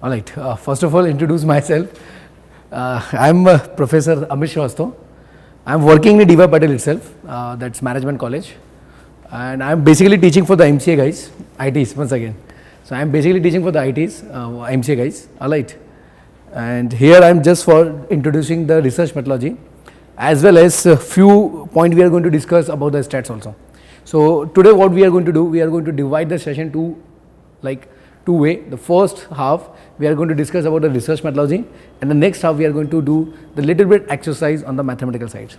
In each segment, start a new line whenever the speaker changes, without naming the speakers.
All right. First of all, introduce myself. I'm Professor Amit Srivastava. I'm working in DY Patel itself. That's Management College, and I'm basically teaching for the MCA guys, ITs once again. So I'm basically teaching for the ITs, MCA guys. All right. And here I'm just for introducing the research methodology, as well as a few points we are going to discuss about the stats also. So today what we are going to do, we are going to divide the session to two way. The first half we are going to discuss about the research methodology, and the next half we are going to do the little bit exercise on the mathematical side,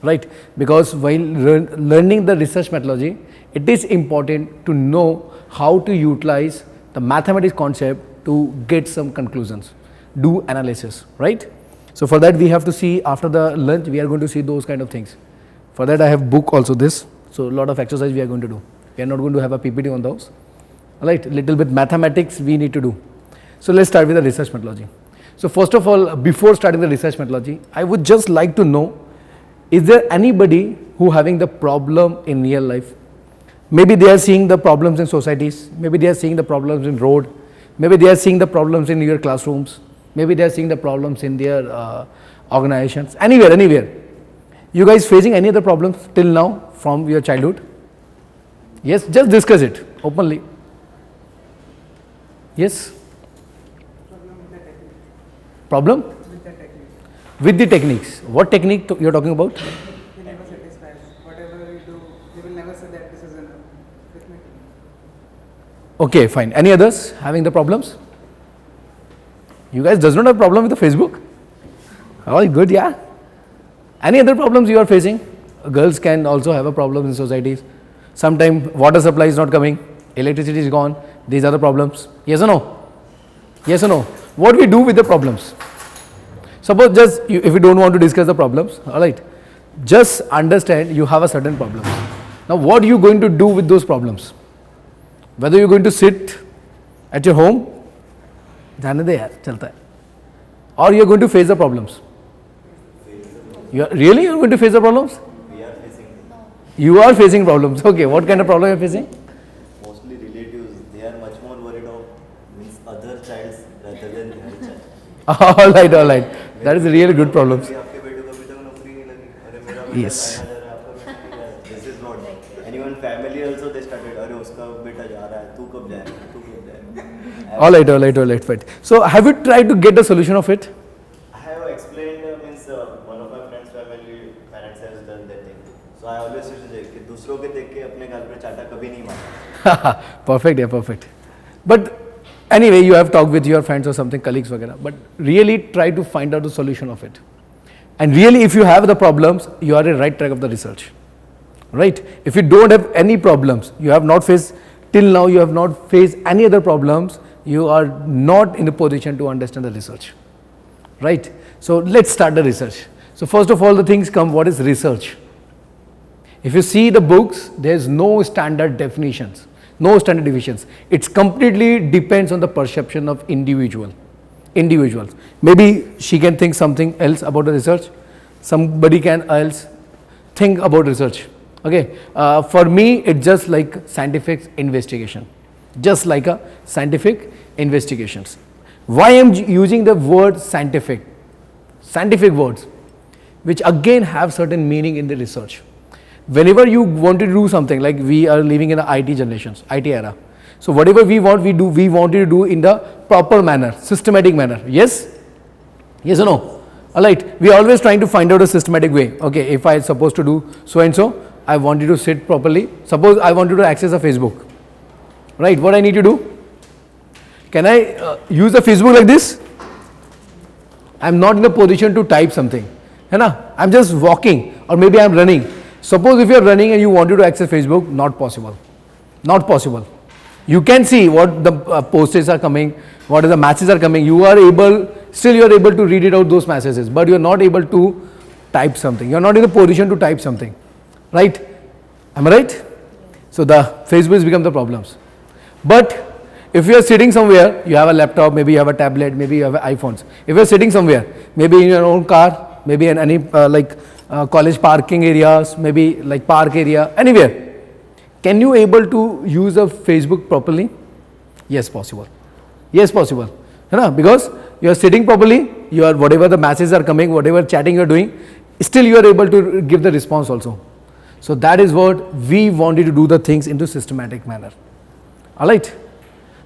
right? Because while learning the research methodology, it is important to know how to utilize the mathematics concept to get some conclusions, do analysis, right? So for that we have to see, after the lunch we are going to see those kind of things. For that I have book also this, so a lot of exercise we are going to do. We are not going to have a PPT on those. Alright, little bit mathematics we need to do. So let's start with the research methodology. So first of all, before starting the research methodology, I would just like to know, is there anybody who having the problem in real life? Maybe they are seeing the problems in societies, maybe they are seeing the problems in road, maybe they are seeing the problems in your classrooms, maybe they are seeing the problems in their organizations, anywhere. You guys facing any other problems till now from your childhood? Yes, just discuss it openly. Yes? Problem? With the techniques. What technique you are talking about?
He never satisfies. Whatever we do, he will never say that this is enough.
Okay, fine. Any others having the problems? You guys does not have problem with the Facebook? All good, yeah. Any other problems you are facing? Girls can also have a problem in societies. Sometimes water supply is not coming, electricity is gone. These are the problems. Yes or no? Yes or no? What we do with the problems? Suppose just if you don't want to discuss the problems, all right, just understand you have a certain problem. Now what are you going to do with those problems? Whether you're going to sit at your home, or you're going to face the problems. Really you're going to face the problems?
We are facing them.
You are facing problems. Okay, what kind of problem are you facing?
Mostly relatives, they are much more worried of other childs rather than their child.
All right. That is a really good problem. Yes.
This is not. And even family also they started, uska beta ja raha hai, tu kab jayega, tu kab jayega.
All right, fine. So have you tried to get a solution of it?
I have explained, one of my friends' family parents has done that thing. So I always used to say कि दूसरों के देख के अपने गाल पे चाटा कभी नहीं मारना.
Perfect, yeah, perfect. But anyway, you have talked with your friends or something, colleagues, वगैरह. But really try to find out the solution of it. And really, if you have the problems, you are in right track of the research, right? If you don't have any problems, you have not faced till now, you have not faced any other problems, you are not in a position to understand the research, right? So let's start the research. So first of all, the things come. What is research? If you see the books, there is no standard definitions, no standard divisions. It's completely depends on the perception of individuals. Maybe she can think something else about the research. Somebody can else think about research. Okay. For me, it's just like scientific investigation. Just like a scientific investigations. Why I'm using the word scientific? Scientific words, which again have certain meaning in the research. Whenever you want to do something, like we are living in the IT generations, IT era. So whatever we want to do in the proper manner, systematic manner. Yes? Yes or no? Alright, we are always trying to find out a systematic way. Okay, if I am supposed to do so and so, I want you to sit properly. Suppose I wanted to access a Facebook. Right, what I need to do? Can I use the Facebook like this? I am not in a position to type something. I am just walking, or maybe I am running. Suppose if you are running and you wanted to access Facebook, not possible. Not possible. You can see what the posts are coming, what are the messages are coming. You are able to read it out those messages, but you are not able to type something. You are not in a position to type something, right? Am I right? So the Facebook has become the problems. But if you are sitting somewhere, you have a laptop, maybe you have a tablet, maybe you have iPhones. If you are sitting somewhere, maybe in your own car, maybe in any college parking areas, maybe like park area, anywhere. Can you able to use a Facebook properly? Yes, possible. Yes, possible. है ना, because you are sitting properly, you are whatever the messages are coming, whatever chatting you are doing, still you are able to give the response also. So that is what we wanted to do the things into systematic manner. All right.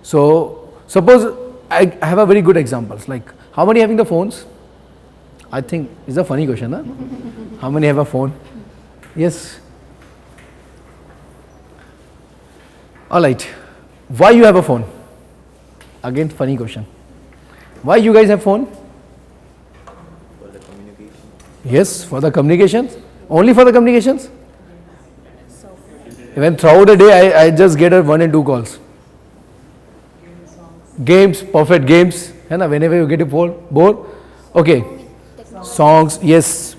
So suppose I have a very good examples, like how many having the phones? I think it's a funny question, huh? How many have a phone? Yes. All right. Why you have a phone? Again, funny question. Why you guys have phone?
For the communication.
Yes, for the communications. Only for the communications? Even throughout the day, I just get a 1 and 2 calls. Games, perfect games. है ना? Whenever you get bored. Okay. Songs, yes.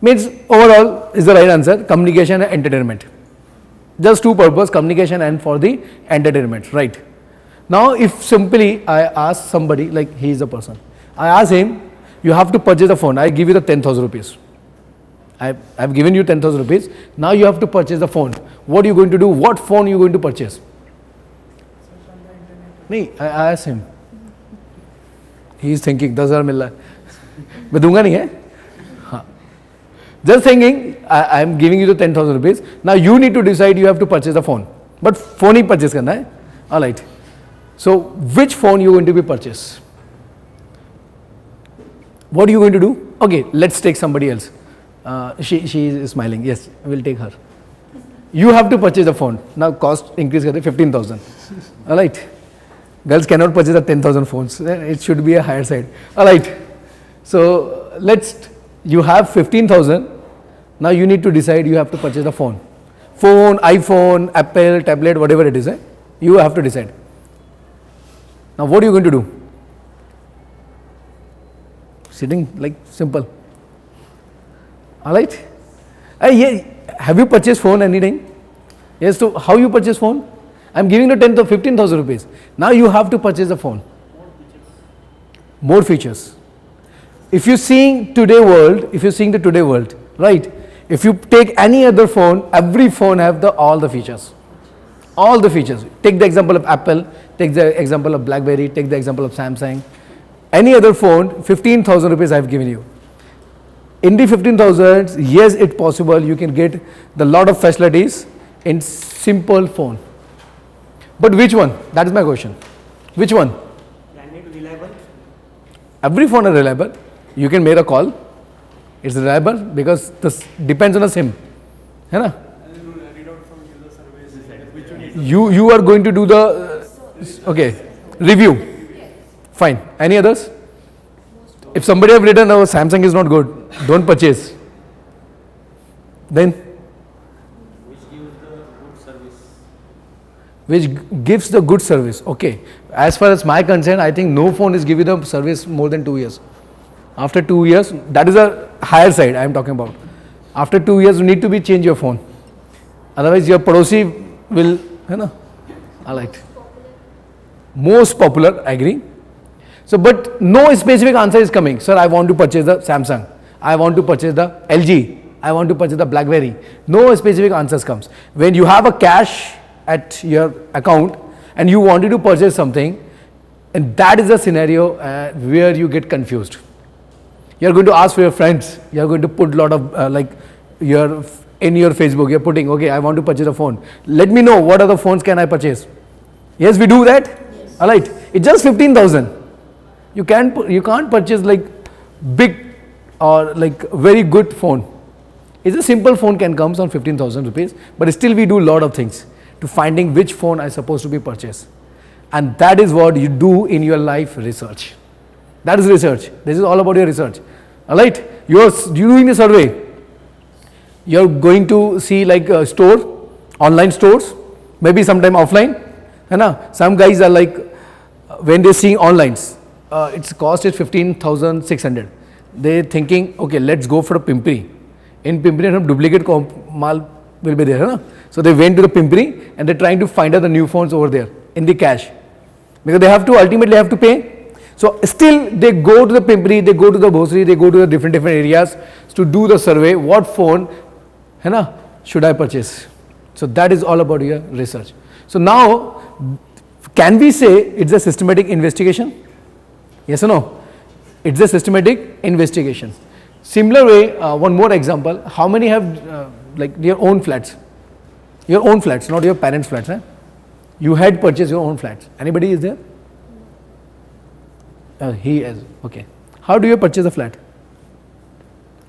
Means overall is the right answer. Communication and entertainment. Just two purpose, communication and for the entertainment, right? Now, if simply I ask somebody, like he is a person, I ask him, you have to purchase a phone. I give you the 10,000 rupees. I've given you 10,000 rupees. Now you have to purchase the phone. What are you going to do? What phone you going to purchase? No, I ask him. He is thinking, 10,000 मिल रहा है, मैं दूंगा नहीं है. हाँ. Just thinking, I am giving you the 10,000 rupees. Now you need to decide. You have to purchase the phone. But phone he purchase करना है. All right. So which phone you going to be purchase? What are you going to do? Okay, let's take somebody else. She is smiling. Yes, we'll take her. You have to purchase the phone. Now cost increase करते 15,000. All right. Girls cannot purchase the 10,000 phones. It should be a higher side. All right. So you have 15,000. Now you need to decide. You have to purchase the phone. Phone, iPhone, Apple, tablet, whatever it is. You have to decide. Now what are you going to do? Sitting like simple. All right. Yeah. Have you purchased phone anything? Yes. So how you purchase phone? I'm giving you 10,000 to 15,000 rupees. Now you have to purchase the phone. More features. If you're seeing the today world, right? If you take any other phone, every phone have all the features. All the features. Take the example of Apple, take the example of BlackBerry, take the example of Samsung. Any other phone, 15,000 rupees I've given you. In the 15,000, yes, it's possible you can get the lot of facilities in simple phone. But which one? That is my question. Which one?
Reliable.
Every phone is reliable. You can make a call. It's reliable because this depends on a SIM. है ना? You are going to do the review. Fine. Any others? If somebody have written, oh, Samsung is not good, don't purchase. Then? Which gives the good service. Okay. As far as my concern, I think no phone is giving the service more than 2 years. After 2 years, that is a higher side I am talking about. After 2 years, you need to change your phone. Otherwise, your padosi will, all right. Most popular, I agree. So, but no specific answer is coming. Sir, I want to purchase the Samsung. I want to purchase the LG. I want to purchase the BlackBerry. No specific answers comes. When you have a cash at your account and you wanted to purchase something, and that is a scenario where you get confused. You are going to ask for your friends. You are going to put a lot of in your Facebook. You are putting, okay, I want to purchase a phone. Let me know what other phones can I purchase. Yes, we do that. Yes. All right. It's just 15,000. You can't purchase like big or like very good phone. It's a simple phone can comes on 15,000 rupees, but still we do a lot of things to finding which phone I supposed to be purchased. And that is what you do in your life research. That is research. This is all about your research. All right. You're doing a survey. You're going to see like a store, online stores, maybe sometime offline. Some guys are like, when they see online, its cost is 15,600. They're thinking, okay, let's go for a Pimpri. In Pimpri, some duplicate mal will be there. So they went to the Pimpri and they're trying to find out the new phones over there in the cash. Because they have to ultimately have to pay. So still they go to the Pimpri, they go to the Bhosri, they go to the different areas to do the survey. What phone should I purchase? So that is all about your research. So now, can we say it's a systematic investigation? Yes or no? It's a systematic investigation. Similar way, one more example. How many have like your own flats? Your own flats, not your parents' flats. You had purchased your own flats. Anybody is there? He is. Okay. How do you purchase a flat?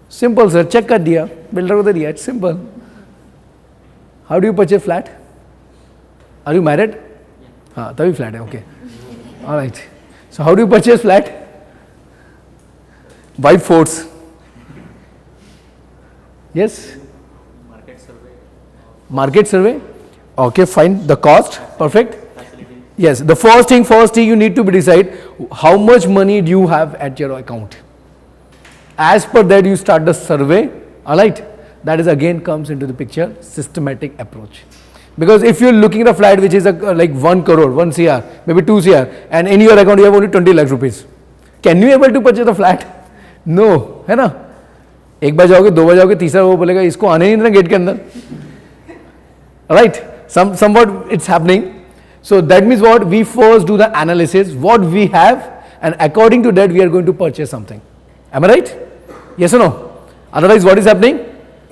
Simple, sir. Check कर दिया, builder को दे दिया. It's simple. How do you purchase flat? Are you married? हाँ, तभी flat है. Okay. All right. So how do you purchase flat? By force. Yes. Market survey. Okay, fine. The cost. Perfect. Yes. The first thing you need to decide how much money do you have at your account. As per that, you start the survey. All right. That is again comes into the picture. Systematic approach. Because if you're looking at a flat which is like 1 crore, 1 CR, maybe 2 CR, and in your account you have only 20 lakh rupees, can you able to purchase a flat? No, है ना? एक बार जाओगे, दो बार जाओगे, तीसरा वो बोलेगा इसको आने ही नहीं गेट के अंदर. Right? Somewhat it's happening. So that means what? We first do the analysis, what we have, and according to that we are going to purchase something. Am I right? Yes or no? Otherwise what is happening?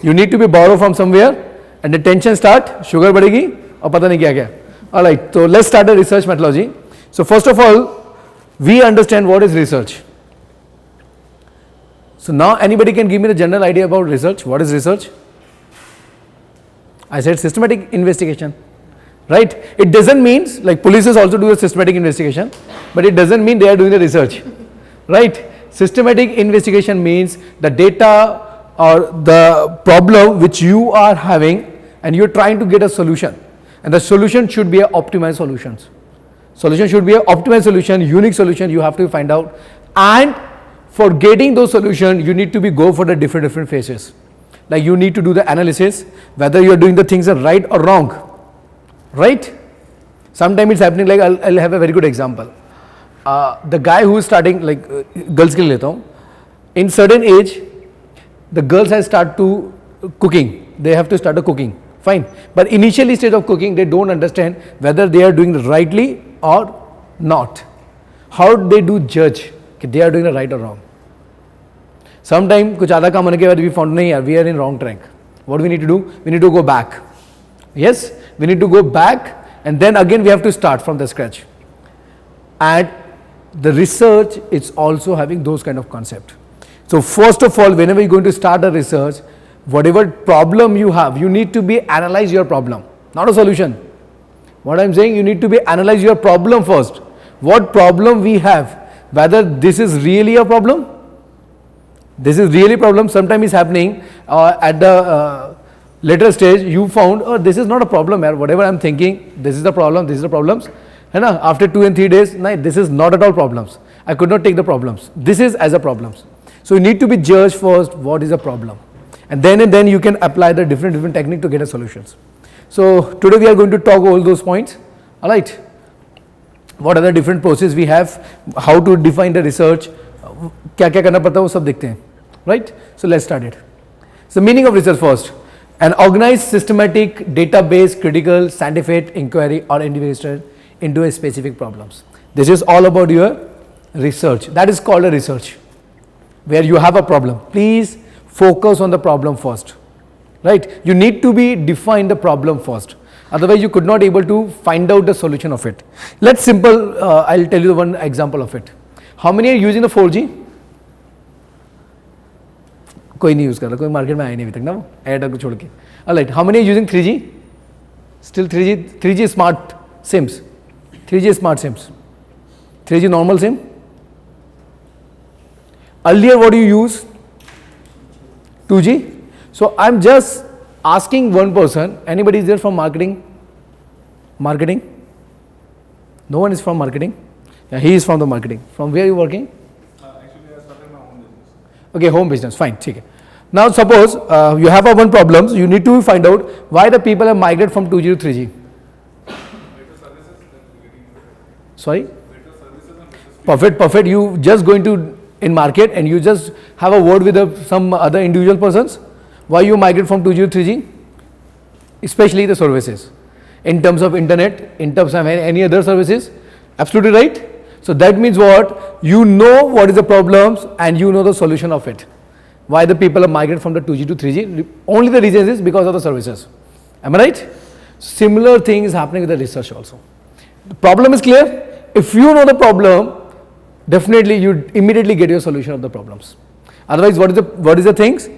You need to be borrow from somewhere, and the tension start, sugar बढ़ेगी और पता नहीं क्या क्या. All right. So let's start the research methodology. So first of all, we understand what is research. So now anybody can give me the general idea about research. What is research? I said systematic investigation, right? It doesn't mean like police also do a systematic investigation, but it doesn't mean they are doing the research, right? Systematic investigation means the data or the problem which you are having and you're trying to get a solution, and the solution should be an optimized solutions. Solution should be an optimized solution, unique solution you have to find out, and for getting those solutions you need to go for the different phases. Like you need to do the analysis whether you are doing the things right or wrong, right? Sometimes it's happening like I'll have a very good example. The guy who is starting like girls के लिए लेता हूँ, in certain age the girls have start to cooking, they have to start a cooking, fine, but initially stage of cooking they don't understand whether they are doing rightly or not. How they do judge that they are doing the right or wrong? Sometime कुछ आधा काम होने के बाद we found नहीं यार, we are in wrong track. What do we need to do? We need to go back. Yes, we need to go back, and then again we have to start from the scratch. And the research is also having those kind of concept. So first of all, whenever you're going to start a research, whatever problem you have, you need to analyze your problem, not a solution. What I'm saying, you need to analyze your problem first. What problem we have, whether this is really a problem. This is really problem. Sometimes it's happening at the later stage. You found, oh, this is not a problem. Whatever I'm thinking, this is the problem. This is the problems. And after 2 and 3 days, no, this is not at all problems. I could not take the problems. This is as a problems. So you need to be judged first. What is the problem, and then you can apply the different technique to get a solutions. So today we are going to talk all those points. All right. What are the different processes we have? How to define the research? क्या क्या करना पड़ता है वो सब देखते हैं, right? So let's start it. So meaning of research first: an organized, systematic, database, critical, scientific inquiry or investigation into a specific problems. This is all about your research. That is called a research, where you have a problem. Please focus on the problem first, right? You need to define the problem first. Otherwise, you could not able to find out the solution of it. Let's simple. I'll tell you one example of it. How many are using the 4G? कोई नहीं use कर रहा, कोई market में आया नहीं अभी तक ना, वो एयरटेल को छोड़ के. Alright, how many are using 3G? Still 3G smart SIMs. 3G smart SIMs. 3G normal SIM. Earlier, what do you use? 2G. So I'm just asking one person. Anybody is there from marketing? Marketing? No one is from marketing. Yeah, he is from the marketing. From where are you working?
Actually, I started my own business.
Okay, home business. Fine. Okay. Now suppose you have one problem. So you need to find out why the people have migrated from 2G to 3G.
Better services than getting
Sorry.
better services and better
Perfect. Perfect. You just going to in market and you just have a word with some other individual persons. Why you migrate from 2G to 3G? Especially the services. In terms of internet, in terms of any other services. Absolutely right. So that means what? You know what is the problems and you know the solution of it. Why the people are migrating from the 2G to 3G? Only the reason is because of the services. Am I right? Similar thing is happening with the research also. The problem is clear. If you know the problem, definitely you immediately get your solution of the problems. Otherwise, what is the things?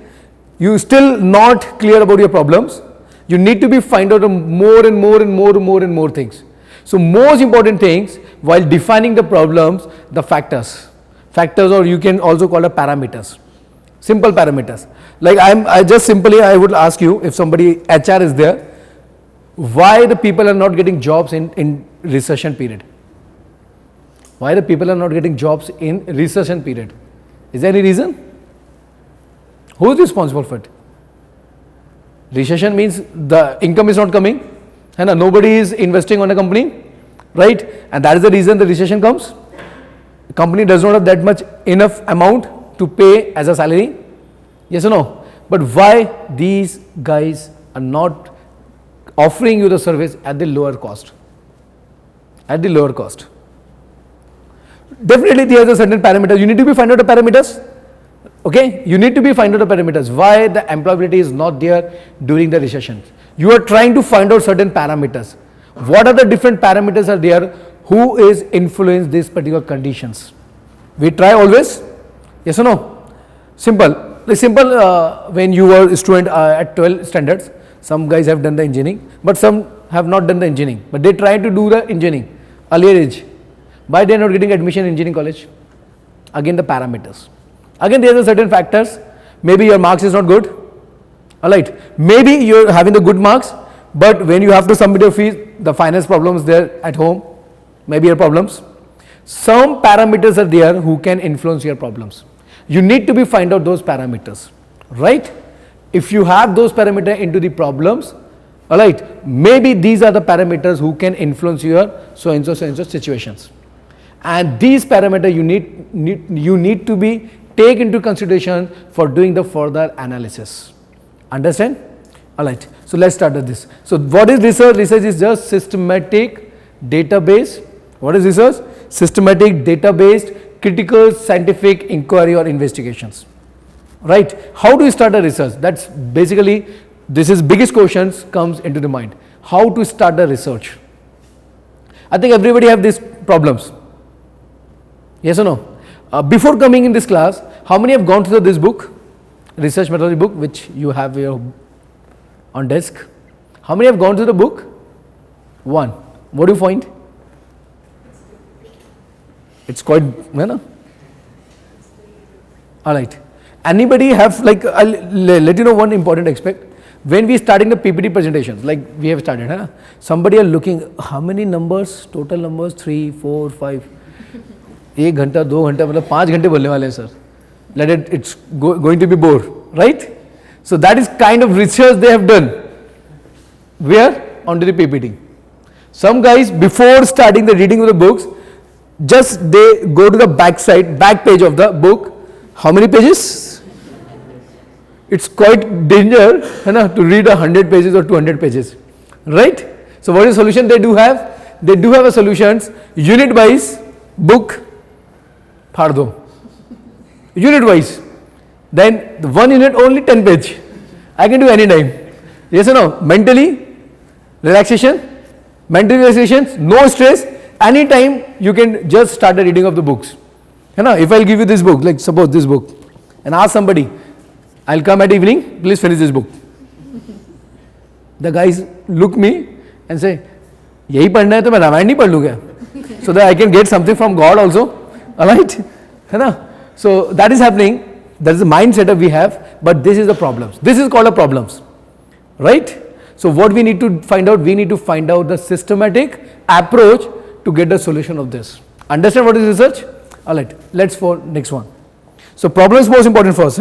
You still not clear about your problems. You need to be find out more and more things. So most important things while defining the problems, the factors, or you can also call it parameters, simple parameters. Like I would ask you, if somebody HR is there, why the people are not getting jobs in recession period? Why the people are not getting jobs in recession period? Is there any reason? Who is responsible for it? Recession means the income is not coming, and nobody is investing on a company, right? And that is the reason the recession comes. The company does not have that much enough amount to pay as a salary. Yes or no? But why these guys are not offering you the service at the lower cost? At the lower cost. Definitely there are certain parameters. You need to find out the parameters. Okay, you need to find out the parameters. Why the employability is not there during the recession? You are trying to find out certain parameters. What are the different parameters are there? Who is influence these particular conditions? We try always. Yes or no? Simple. When you were a student at 12 standards, some guys have done the engineering, but some have not done the engineering. But they try to do the engineering earlier age. Why they are not getting admission in engineering college? Again the parameters. Again there are certain factors. Maybe your marks is not good. Alright. Maybe you are having the good marks, but when you have to submit your fees, the finance problems there at home, maybe your problems. Some parameters are there who can influence your problems. You need to find out those parameters, right? If you have those parameters into the problems, alright, maybe these are the parameters who can influence your so and so situations. And these parameters you need to be take into consideration for doing the further analysis. Understand? Alright, so let's start with this. So what is research? Research is just systematic database. What is research? Systematic database, critical scientific inquiry or investigations. Right? How do you start a research? That's basically, this is biggest questions comes into the mind. How to start a research? I think everybody have these problems. Yes or no? Before coming in this class, how many have gone through this book, research methodology book, which you have here on desk? How many have gone through the book? One. What do you find? It's quite, you know? Alright. Anybody have, like, I'll let you know one important aspect. When we starting the PPT presentations, like we have started, huh? Somebody are looking, how many numbers, total numbers, 3, 4, 5. 1 घंटा 2 घंटा मतलब 5 घंटे बोलने वाले हैं sir. Let it's going to be bore, right? So that is kind of research they have done. Where? Onto the PPT. Some guys before starting the reading of the books, just they go to the back page of the book. How many pages? It's quite danger to read 100 pages or 200 pages, right? So what is the solution they do have? They do have a solutions, unit wise, book, फाड़ दो, unit wise. Then the one unit only 10 page. I can do any time. Yes or no? Mentally, relaxation, no stress. Anytime you can just start the reading of the books. If I'll give you this book, like suppose this book, and ask somebody, I'll come at evening, please finish this book. The guys look me and say, यही पढ़ना है तो मैं रामायण नहीं पढ़ लूँ क्या? So that I can get something from God also. Alright? So that is happening. That is the mindset that we have, but this is the problems. This is called a problems. Right? So what we need to find out? We need to find out the systematic approach to get the solution of this. Understand what is research? Alright, let's for next one. So problem is most important for us.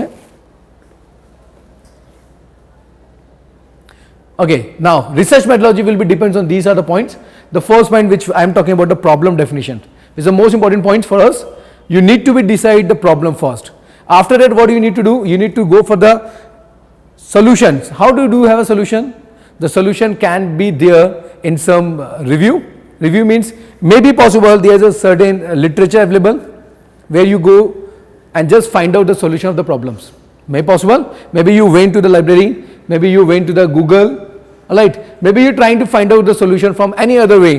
Okay, now research methodology will be depends on these are the points. The first point which I am talking about, the problem definition, is the most important point for us. You need to decide the problem first. After that, what do you need to do? You need to go for the solutions. How do you have a solution? The solution can be there in some review, Review means maybe possible there is a certain literature available where you go and just find out the solution of the problems. May possible? Maybe you went to the library, maybe you went to the Google, alright? Maybe you're trying to find out the solution from any other way,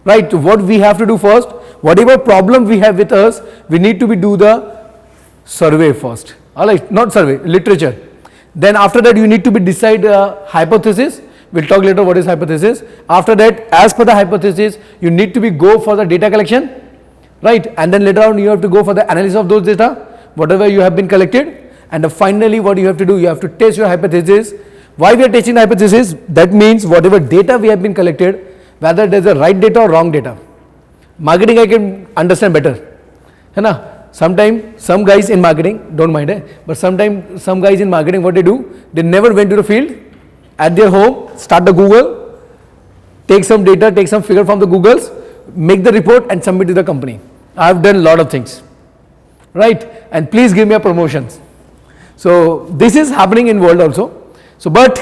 right? What we have to do first, whatever problem we have with us, we need to do the survey first, alright? Not survey, literature. Then after that you need to decide hypothesis. We'll talk later what is hypothesis. After that, as per the hypothesis, you need to go for the data collection, right? And then later on you have to go for the analysis of those data, whatever you have been collected. And finally what you have to do, you have to test your hypothesis. Why we are testing the hypothesis? That means whatever data we have been collected, whether there is a right data or wrong data. Marketing I can understand better. Sometimes some guys in marketing, don't mind but sometimes some guys in marketing, what they do, they never went to the field. At their home, start the Google, take some data, take some figure from the Googles, make the report and submit to the company. I have done a lot of things, right? And please give me a promotions. So this is happening in world also. So but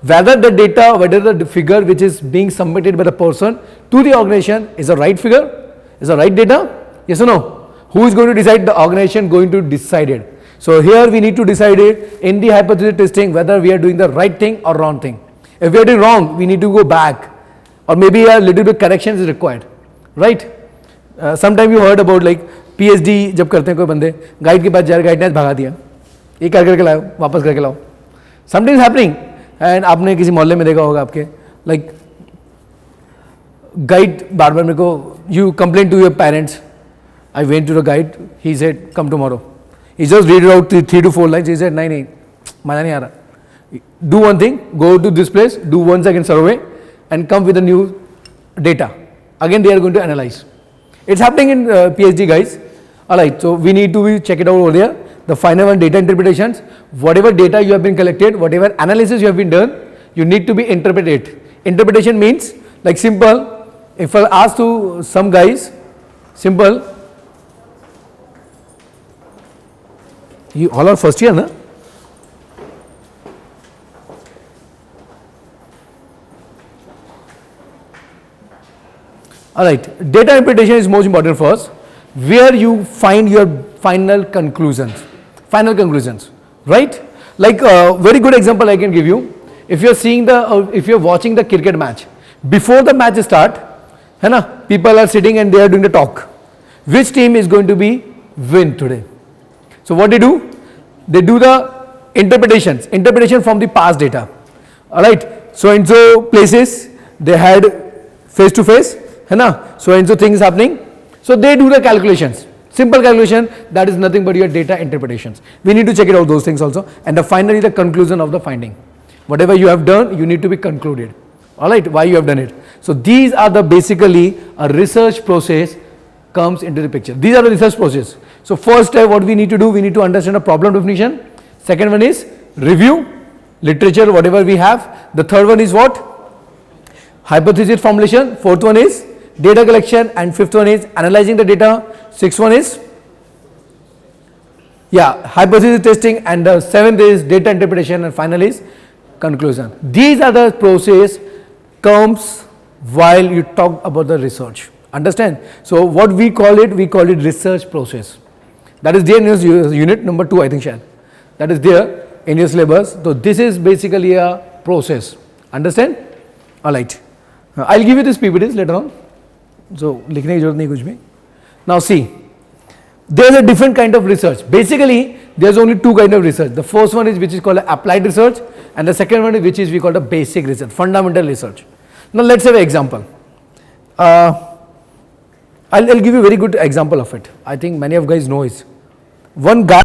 whether the data, whether the figure which is being submitted by the person to the organization is a right figure, is a right data, yes or no? Who is going to decide? The organization going to decide it. So here we need to decide it in the hypothesis testing whether we are doing the right thing or wrong thing. If we are doing wrong, we need to go back, or maybe a little bit correction is required, right? Sometimes you heard about like PhD जब करते हैं कोई बंदे guide के पास जा रहे, guide ने भगा दिया, ये करके लाओ, वापस करके लाओ. Something is happening, and आपने किसी मोहल्ले में देखा होगा आपके like guide बार बार मेरे को you complain to your parents. I went to the guide, he said come tomorrow. He just read it out 3 to 4 lines. He said, नहीं मजा नहीं आ रहा. Do one thing, go to this place, do 1 second survey, and come with the new data. Again, they are going to analyze. It's happening in PhD, guys. Alright, so we need to check it out over there. The final one, data interpretations. Whatever data you have been collected, whatever analysis you have been done, you need to be interpreted. Interpretation means like simple. If I ask to some guys, simple. You all are first year, na? Alright, data interpretation is most important for us, where you find your final conclusions, right? Like a very good example I can give you. If you are seeing if you are watching the cricket match, before the match start, people are sitting and they are doing the talk. Which team is going to be win today? So what they do? They do the interpretation from the past data. Alright, so and so places they had face to face, so and so things happening. So they do the calculations, simple calculation, that is nothing but your data interpretations. We need to check it out those things also, and finally the conclusion of the finding. Whatever you have done, you need to be concluded. Alright, why you have done it. So these are the basically a research process comes into the picture. These are the research process. So first step what we need to do, we need to understand a problem definition. Second one is review, literature, whatever we have. The third one is what? Hypothesis formulation. Fourth one is data collection, and fifth one is analyzing the data. Sixth one is hypothesis testing, and the seventh is data interpretation, and final is conclusion. These are the process comes while you talk about the research. Understand? So what we call it research process. That is there in your unit number 2, I think, Shan. That is there in your syllabus. So this is basically a process. Understand? Alright. I'll give you these PPTs later on. So लिखने की जरूरत नहीं कुछ भी. Now see, there is a different kind of research. Basically, there is only 2 kind of research. The first one is which is called applied research, and the second one is which is we call the basic research, fundamental research. Now let's have an example. I'll give you a very good example of it. I think many of you guys know it. One guy